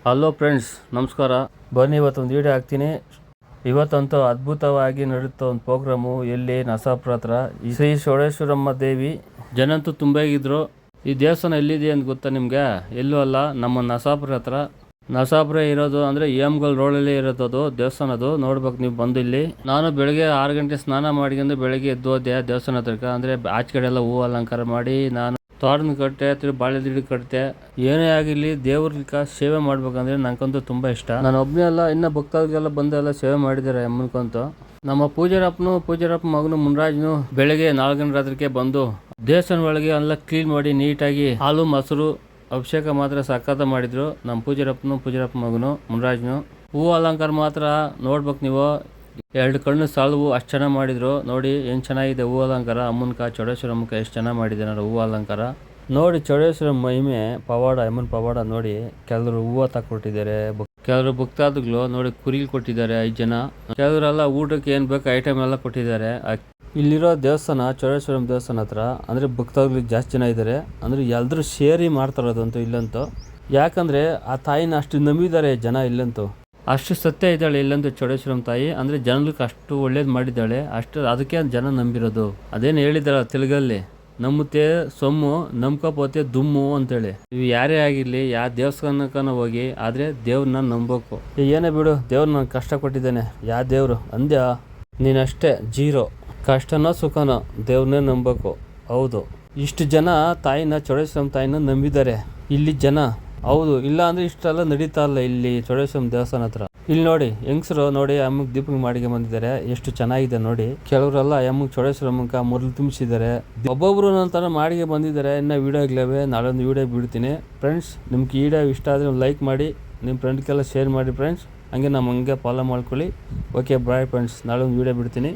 Hello friends, ನಮಸ್ಕಾರ. ಬನ್ನಿ ಇವತ್ತೊಂದು ವೀಡಿಯೋ ಹಾಕ್ತೀನಿ. ಇವತ್ತಂತೂ ಅದ್ಭುತವಾಗಿ ನಡೆಯುತ್ತ ಒಂದು ಪ್ರೋಗ್ರಾಮು ಎಲ್ಲಿ ನರಸಾಪುರ ಹತ್ರ ಶ್ರೀ ಚೌಡೇಶ್ವರಮ್ಮ ದೇವಿ. ಜನ ಅಂತೂ ತುಂಬ ಇದ್ರು. ಈ ದೇವಸ್ಥಾನ ಎಲ್ಲಿದೆ ಅಂತ ಗೊತ್ತಾ ನಿಮಗೆ? ಎಲ್ಲೂ ಅಲ್ಲ, ನಮ್ಮ ನರಸಾಪುರ ಹತ್ರ. ನರಸಾಪುರ ಇರೋದು ಅಂದರೆ EMGL ರೋಡಲ್ಲಿ ಇರೋದು ದೇವಸ್ಥಾನದು. ನೋಡ್ಬೇಕು ನೀವು ಬಂದು ಇಲ್ಲಿ. ನಾನು ಬೆಳಗ್ಗೆ 6 ಗಂಟೆ ಸ್ನಾನ ಮಾಡ್ಕೊಂಡು ಬೆಳಗ್ಗೆ ಎದ್ದು ಹೋದೆ ದೇವಸ್ಥಾನ ಹತ್ರಕ್ಕೆ. ಅಂದರೆ ಆಚೆ ಕಡೆ ಎಲ್ಲ ಹೂವು ಅಲಂಕಾರ ಮಾಡಿ ನಾನು ತೋರಣ ಕಟ್ಟೆ ಬಾಳೆ ಗಿಡ ಕಟ್ಟೆ. ಏನೇ ಆಗಿರಲಿ ದೇವ್ರಿಗೆ ಸೇವೆ ಮಾಡ್ಬೇಕಂದ್ರೆ ನಂಗಂತೂ ತುಂಬ ಇಷ್ಟ. ನಾನು ಒಬ್ಬನೇ ಅಲ್ಲ, ಇನ್ನು ಭಕ್ತಾದಿಗೆಲ್ಲ ಬಂದೆಲ್ಲ ಸೇವೆ ಮಾಡಿದ್ದಾರೆ ಅಮ್ಮನ್ಕಂತೂ. ನಮ್ಮ ಪೂಜಾರಪ್ಪ ಮಗನು ಮುನ್ರಾಜ್ನು ಬೆಳಗ್ಗೆ 4 ಗಂಟೆ ರಾತ್ರಿಗೆ ಬಂದು ದೇವಸ್ಥಾನ ಒಳಗೆ ಎಲ್ಲ ಕ್ಲೀನ್ ಮಾಡಿ ನೀಟಾಗಿ ಹಾಲು ಮೊಸರು ಅಭಿಷೇಕ ಮಾತ್ರ ಸಖತ್ ಮಾಡಿದ್ರು. ನಮ್ಮ ಪೂಜಾರಪ್ಪ ಮಗನು ಮುನ್ರಾಜ್ನು. ಹೂವು ಅಲಂಕಾರ ಮಾತ್ರ ನೋಡ್ಬೇಕು ನೀವು. 2 ಕಣ್ಣು ಸಾಲವು ಅಷ್ಟು ಚೆನ್ನಾಗಿ ಮಾಡಿದ್ರು. ನೋಡಿ ಏನು ಚೆನ್ನಾಗಿದೆ ಹೂವು ಅಲಂಕಾರ. ಅಮ್ಮನ್ಕ ಚೌಡೇಶ್ವರಮ್ಮಕ್ಕ ಎಷ್ಟು ಚೆನ್ನಾಗಿ ಮಾಡಿದ್ದಾರೆ ಹೂವು ಅಲಂಕಾರ. ನೋಡಿ ಚೌಡೇಶ್ವರಮ್ಮ ಮಹಿಮೆ ಪವಾಡ, ಅಮ್ಮನ ಪವಾಡ ನೋಡಿ. ಕೆಲವರು ಹೂವು ತಗೊಟ್ಟಿದ್ದಾರೆ, ಕೆಲವರು ಭಕ್ತಾದಿಗಳು ನೋಡಿ ಕುರಿ ಕೊಟ್ಟಿದ್ದಾರೆ 5 ಜನ. ಕೆಲವರೆಲ್ಲ ಊಟಕ್ಕೆ ಏನು ಬೇಕು ಐಟಮ್ ಎಲ್ಲ ಕೊಟ್ಟಿದ್ದಾರೆ. ಇಲ್ಲಿರೋ ದೇವಸ್ಥಾನ ಚೌಡೇಶ್ವರಮ್ಮ ದೇವಸ್ಥಾನ ಹತ್ರ ಅಂದರೆ ಭಕ್ತಾದಿಗಳು ಜಾಸ್ತಿ ಜನ ಇದ್ದಾರೆ. ಅಂದರೆ ಎಲ್ಲರೂ ಸೇರಿ ಮಾಡ್ತಾರದಂತೂ ಇಲ್ಲಂತೂ. ಯಾಕಂದರೆ ಆ ತಾಯಿನ ಅಷ್ಟು ನಂಬಿದ್ದಾರೆ ಜನ ಇಲ್ಲಂತೂ. ಅಷ್ಟು ಸತ್ಯ ಇದ್ದಾಳೆ ಇಲ್ಲಂತೂ ಚೌಡೇಶ್ವರಮ್ಮ ತಾಯಿ. ಅಂದರೆ ಜನಗಳಿಗೆ ಅಷ್ಟು ಒಳ್ಳೇದು ಮಾಡಿದ್ದಾಳೆ. ಅಷ್ಟು ಅದಕ್ಕೆ ಜನ ನಂಬಿರೋದು. ಅದೇನು ಹೇಳಿದಾಳೆ ತೆಲುಗಲ್ಲಿ, ನಂಬುತ್ತೆ ಸೊಮ್ಮು ನಂಬ್ಕೋಪೋತೆ ದುಮ್ಮು ಅಂತೇಳಿ. ಇವು ಯಾರೇ ಆಗಿರಲಿ, ಯಾವ ದೇವಸ್ಥಾನಕ್ಕನ ಹೋಗಿ, ಆದರೆ ದೇವ್ರನ್ನ ನಂಬಬೇಕು. ಏನೇ ಬಿಡು, ದೇವ್ರು ನಾನು ಕಷ್ಟ ಕೊಟ್ಟಿದ್ದೇನೆ. ಯಾವ ದೇವರು ಅಂದ್ಯ ನೀನಷ್ಟೇ ಜೀರೋ. ಕಷ್ಟನೋ ಸುಖನೋ ದೇವ್ರನ್ನೇ ನಂಬಬೇಕು. ಹೌದು, ಇಷ್ಟು ಜನ ತಾಯಿನ ಚೌಡೇಶ್ವರಮ್ಮ ತಾಯಿನ ನಂಬಿದ್ದಾರೆ ಇಲ್ಲಿ ಜನ. ಹೌದು, ಇಲ್ಲ ಅಂದರೆ ಇಷ್ಟೆಲ್ಲ ನಡೀತಾ ಇಲ್ಲ ಇಲ್ಲಿ ಚೌಡೇಶ್ವರಮ್ಮ ದೇವಸ್ಥಾನ ಹತ್ರ. ಇಲ್ಲಿ ನೋಡಿ ಹೆಂಗಸರು ನೋಡಿ ಅಮ್ಮಗೆ ದೀಪಕ್ಕೆ ಮಾಡಿಗೆ ಬಂದಿದ್ದಾರೆ. ಎಷ್ಟು ಚೆನ್ನಾಗಿದೆ ನೋಡಿ. ಕೆಲವರೆಲ್ಲ ಅಮ್ಮಗೆ ಚೌಡೇಶ್ವರಮ್ಮಕ್ಕ ಮುರಳು ತುಂಬಿಸಿದ್ದಾರೆ. ಒಬ್ಬೊಬ್ರು ನಂತರ ಮಾಡಿಗೆ ಬಂದಿದ್ದಾರೆ. ಇನ್ನು ವೀಡಿಯೋಗ್ಲೇವೆ, ನಾಳೆ ಒಂದು ವೀಡಿಯೋ ಬಿಡ್ತೀನಿ ಫ್ರೆಂಡ್ಸ್. ನಿಮ್ಗೆ ಈ ವಿಡಿಯೋ ಇಷ್ಟ ಆದರೆ ಒಂದು ಲೈಕ್ ಮಾಡಿ, ನಿಮ್ಮ ಫ್ರೆಂಡ್ಗೆಲ್ಲ ಶೇರ್ ಮಾಡಿ ಫ್ರೆಂಡ್ಸ್. ಹಂಗೆ ನಮ್ಮ ಹಂಗೆ ಫಾಲೋ ಮಾಡ್ಕೊಳ್ಳಿ. ಓಕೆ ಬಾಯ್ ಫ್ರೆಂಡ್ಸ್, ನಾಳೆ ಒಂದು ವೀಡಿಯೋ ಬಿಡ್ತೀನಿ.